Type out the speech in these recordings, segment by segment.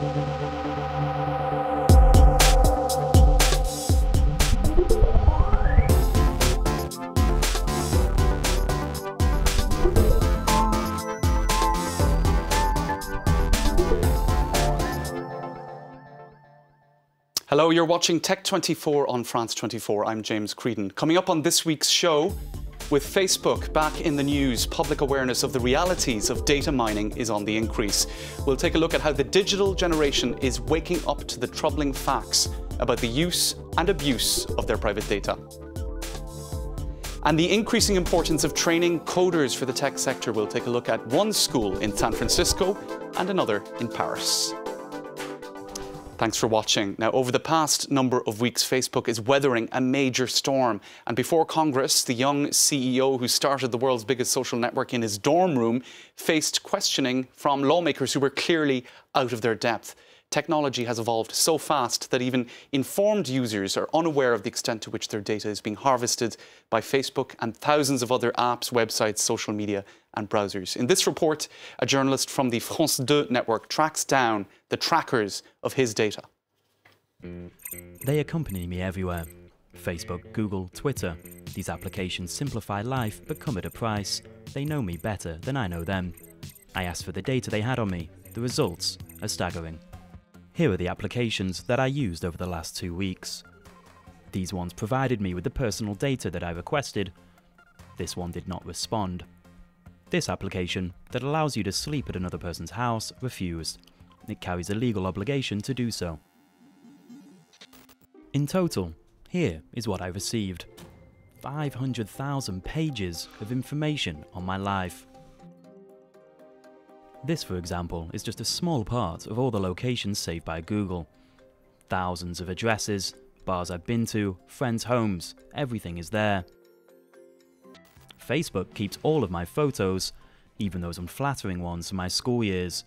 Hello, you're watching Tech24 on France 24. I'm James Creedon. Coming up on this week's show, with Facebook back in the news, public awareness of the realities of data mining is on the increase. We'll take a look at how the digital generation is waking up to the troubling facts about the use and abuse of their private data. And the increasing importance of training coders for the tech sector. We'll take a look at one school in San Francisco and another in Paris. Thanks for watching. Now, over the past number of weeks, Facebook is weathering a major storm. And before Congress, the young CEO who started the world's biggest social network in his dorm room faced questioning from lawmakers who were clearly out of their depth. Technology has evolved so fast that even informed users are unaware of the extent to which their data is being harvested by Facebook and thousands of other apps, websites, social media and browsers. In this report, a journalist from the France 2 network tracks down the trackers of his data. They accompany me everywhere. Facebook, Google, Twitter. These applications simplify life but come at a price. They know me better than I know them. I asked for the data they had on me. The results are staggering. Here are the applications that I used over the last 2 weeks. These ones provided me with the personal data that I requested. This one did not respond. This application that allows you to sleep at another person's house refused. It carries a legal obligation to do so. In total, here is what I received. 500,000 pages of information on my life. This, for example, is just a small part of all the locations saved by Google. Thousands of addresses, bars I've been to, friends' homes, everything is there. Facebook keeps all of my photos, even those unflattering ones from my school years.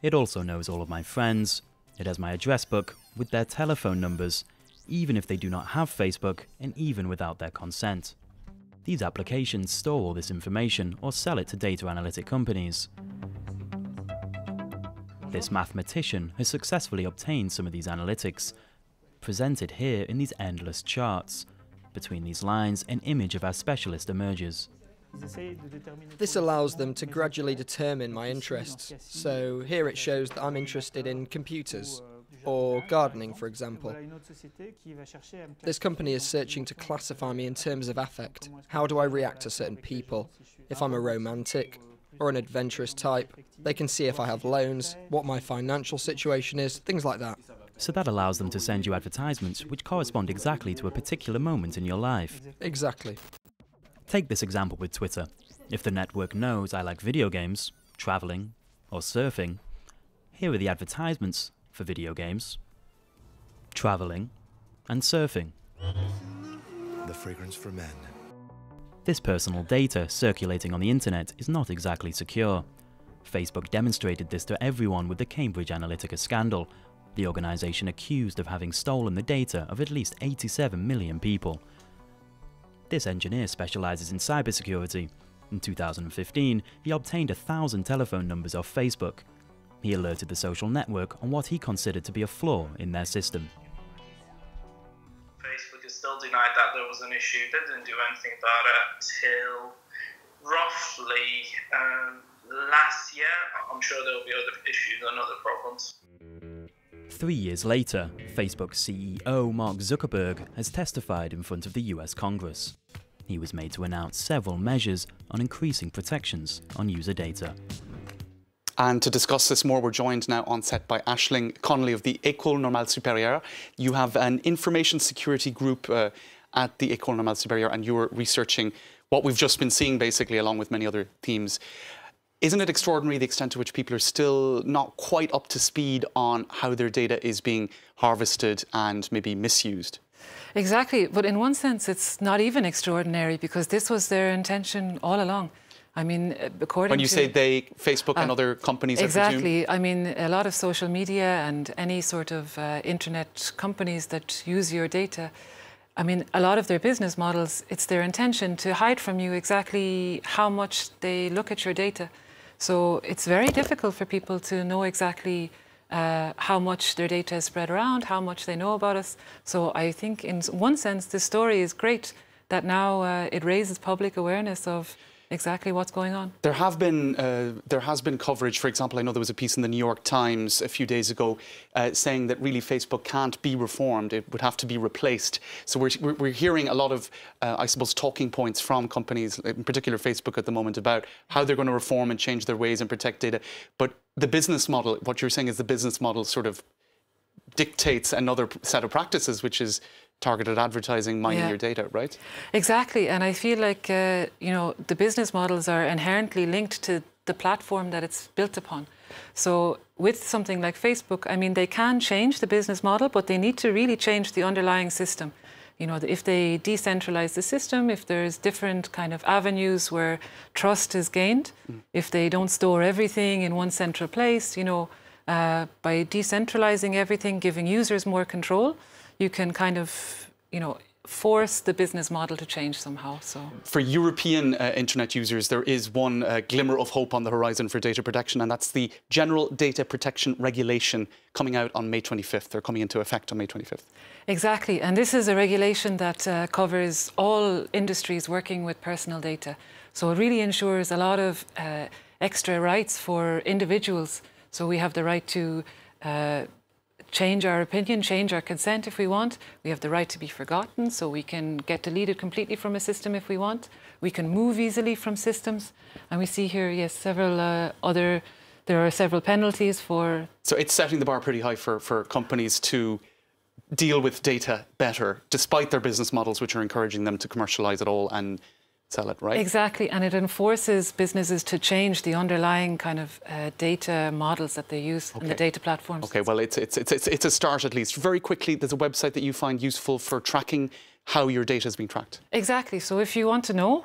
It also knows all of my friends. It has my address book with their telephone numbers, even if they do not have Facebook and even without their consent. These applications store all this information or sell it to data analytic companies. This mathematician has successfully obtained some of these analytics, presented here in these endless charts. Between these lines, an image of our specialist emerges. This allows them to gradually determine my interests. So here it shows that I'm interested in computers, or gardening, for example. This company is searching to classify me in terms of affect. How do I react to certain people? If I'm a romantic or an adventurous type, they can see if I have loans, what my financial situation is, things like that. So that allows them to send you advertisements which correspond exactly to a particular moment in your life. Exactly. Take this example with Twitter. If the network knows I like video games, traveling, or surfing, here are the advertisements for video games, traveling, and surfing. The fragrance for men. This personal data circulating on the internet is not exactly secure. Facebook demonstrated this to everyone with the Cambridge Analytica scandal, the organisation accused of having stolen the data of at least 87 million people. This engineer specialises in cybersecurity. In 2015, he obtained 1,000 telephone numbers off Facebook. He alerted the social network on what he considered to be a flaw in their system. Facebook has still denied that there was an issue. They didn't do anything about it till roughly last year. I'm sure there'll be other issues and other problems. 3 years later, Facebook CEO Mark Zuckerberg has testified in front of the US Congress. He was made to announce several measures on increasing protections on user data. And to discuss this more, we're joined now on set by Aisling Connolly of the École Normale Supérieure. You have an information security group at the École Normale Supérieure, and you're researching what we've just been seeing, basically, along with many other themes. Isn't it extraordinary the extent to which people are still not quite up to speed on how their data is being harvested and maybe misused? Exactly, but in one sense it's not even extraordinary because this was their intention all along. I mean, according to... When you say they, Facebook and other companies, exactly. I mean, a lot of social media and any sort of internet companies that use your data, I mean, a lot of their business models, it's their intention to hide from you exactly how much they look at your data. So it's very difficult for people to know exactly how much their data is spread around, how much they know about us. So I think in one sense, this story is great that now it raises public awareness of exactly what's going on. There has been coverage. For example, I know there was a piece in the New York Times a few days ago saying that really Facebook can't be reformed; it would have to be replaced. So we're hearing a lot of, I suppose, talking points from companies, in particular Facebook at the moment, about how they're going to reform and change their ways and protect data. But the business model, what you're saying is the business model sort of dictates another set of practices, which is targeted advertising, mining your data, right? Exactly, and I feel like you know, the business models are inherently linked to the platform that it's built upon. So with something like Facebook, I mean, they can change the business model, but they need to really change the underlying system. You know, if they decentralize the system, if there's different kind of avenues where trust is gained, if they don't store everything in one central place, you know, by decentralizing everything, giving users more control, you can kind of, you know, force the business model to change somehow. So for European internet users, there is one glimmer of hope on the horizon for data protection, and that's the General Data Protection Regulation coming out on May 25th. They're coming into effect on May 25th. Exactly, and this is a regulation that covers all industries working with personal data. So it really ensures a lot of extra rights for individuals. So we have the right to change our opinion, change our consent if we want. We have the right to be forgotten, so we can get deleted completely from a system if we want. We can move easily from systems. And we see here, yes, there are several penalties for... So it's setting the bar pretty high for companies to deal with data better, despite their business models, which are encouraging them to commercialise it all and sell it, right? Exactly, and it enforces businesses to change the underlying kind of data models that they use in the data platforms. Okay, well, it's a start at least. Very quickly, there's a website that you find useful for tracking how your data is being tracked. Exactly, so if you want to know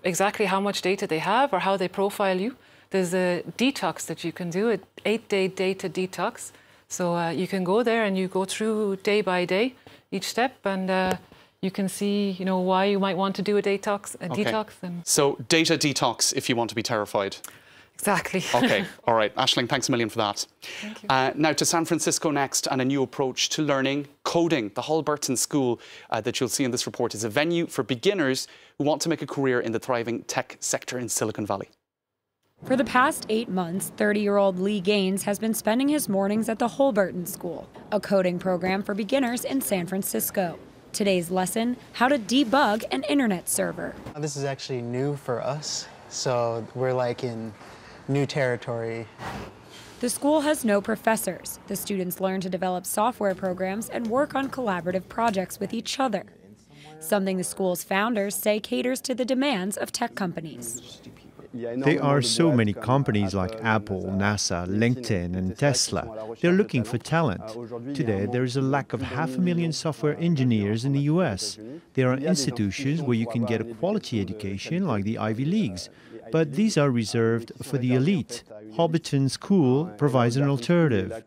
exactly how much data they have or how they profile you, there's a detox that you can do, an 8-day data detox. So you can go there and you go through day by day, each step, and you can see, you know, why you might want to do a detox. And so data detox if you want to be terrified. Exactly. Okay, all right. Aisling, thanks a million for that. Thank you. Now to San Francisco next, and a new approach to learning coding. The Hall-Burton School that you'll see in this report is a venue for beginners who want to make a career in the thriving tech sector in Silicon Valley. For the past 8 months, 30-year-old Lee Gaines has been spending his mornings at the Hall-Burton School, a coding program for beginners in San Francisco. Today's lesson, how to debug an internet server. This is actually new for us, so we're like in new territory. The school has no professors. The students learn to develop software programs and work on collaborative projects with each other, something the school's founders say caters to the demands of tech companies. There are so many companies like Apple, NASA, LinkedIn, and Tesla. They're looking for talent. Today, there is a lack of 500,000 software engineers in the US. There are institutions where you can get a quality education like the Ivy Leagues, but these are reserved for the elite. Hall-Burton School provides an alternative.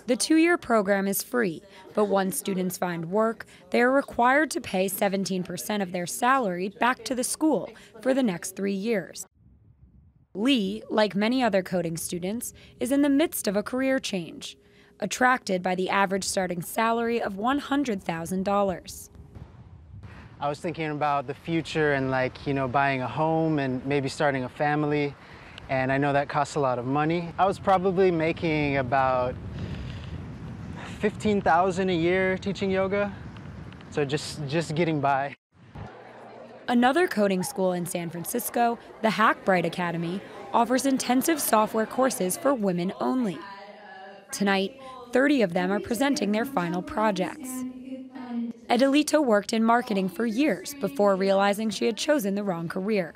The 2-year program is free, but once students find work, they are required to pay 17% of their salary back to the school for the next 3 years. Lee, like many other coding students, is in the midst of a career change, attracted by the average starting salary of $100,000. I was thinking about the future and, like, you know, buying a home and maybe starting a family, and I know that costs a lot of money. I was probably making about $15,000 a year teaching yoga, so just getting by. Another coding school in San Francisco, the Hackbright Academy, offers intensive software courses for women only. Tonight, 30 of them are presenting their final projects. Edelito worked in marketing for years before realizing she had chosen the wrong career.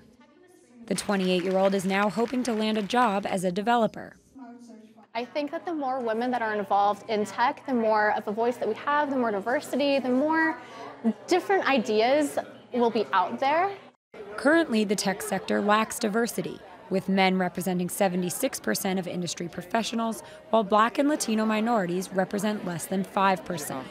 The 28-year-old is now hoping to land a job as a developer. I think that the more women that are involved in tech, the more of a voice that we have, the more diversity, the more different ideas will be out there. Currently, the tech sector lacks diversity, with men representing 76% of industry professionals, while Black and Latino minorities represent less than 5%.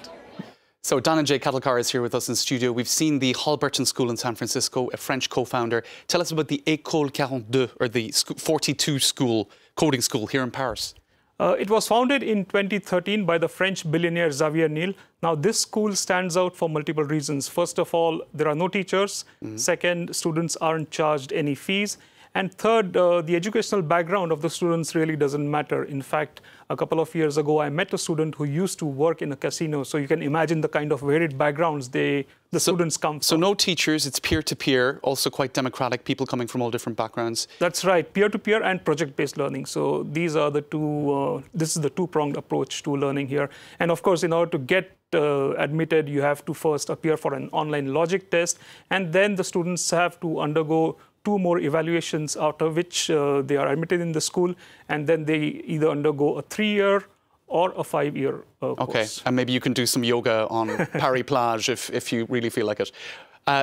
So Dhananjay Katalkar is here with us in studio. We've seen the Hall-Burton School in San Francisco, a French co-founder. Tell us about the École 42, or the 42 school, coding school here in Paris. It was founded in 2013 by the French billionaire Xavier Niel. Now, this school stands out for multiple reasons. First of all, there are no teachers. Second, students aren't charged any fees. And third, the educational background of the students really doesn't matter. In fact, a couple of years ago, I met a student who used to work in a casino. So you can imagine the kind of varied backgrounds the students come from. So no teachers, it's peer-to-peer, also quite democratic, people coming from all different backgrounds. That's right, peer-to-peer and project-based learning. So these are the two, this is the two-pronged approach to learning here. And of course, in order to get admitted, you have to first appear for an online logic test, and then the students have to undergo 2 more evaluations, after which they are admitted in the school, and then they either undergo a 3-year or a 5-year course. Okay, and maybe you can do some yoga on Paris Plage if you really feel like it.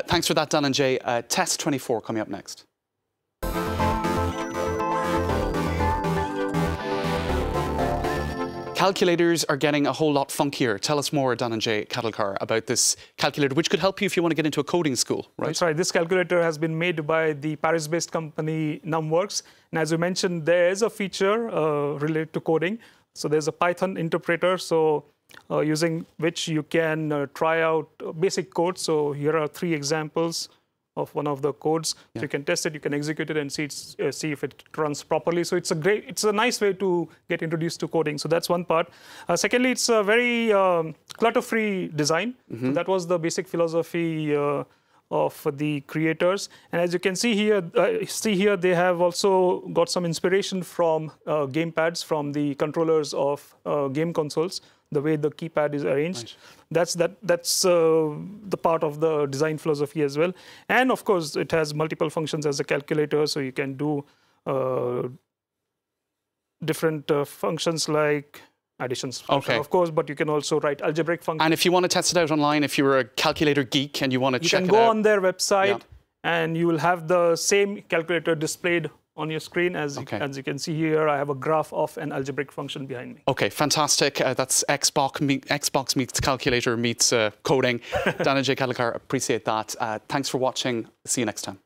Thanks for that, Dhananjay. Test 24 coming up next. Calculators are getting a whole lot funkier. Tell us more, Dhananjay Khatalkar, about this calculator, which could help you if you want to get into a coding school, right? That's right. This calculator has been made by the Paris-based company Numworks. And as you mentioned, there is a feature related to coding. So there's a Python interpreter, so using which you can try out basic code. So here are 3 examples of one of the codes. So you can test it, you can execute it, and see if it runs properly. So it's a nice way to get introduced to coding. So that's one part. Secondly, it's a very clutter-free design. So that was the basic philosophy of the creators. And as you can see here, they have also got some inspiration from gamepads, from the controllers of game consoles, the way the keypad is arranged. Nice. That's the part of the design philosophy as well. And of course, it has multiple functions as a calculator, so you can do different functions like additions, of course, but you can also write algebraic functions. And if you want to test it out online, if you're a calculator geek and you want to check it out, you can go on their website and you will have the same calculator displayed on your screen. As you can see here, I have a graph of an algebraic function behind me. Okay, fantastic. That's Xbox meets calculator meets coding. Dhananjay Khatalkar, appreciate that. Thanks for watching. See you next time.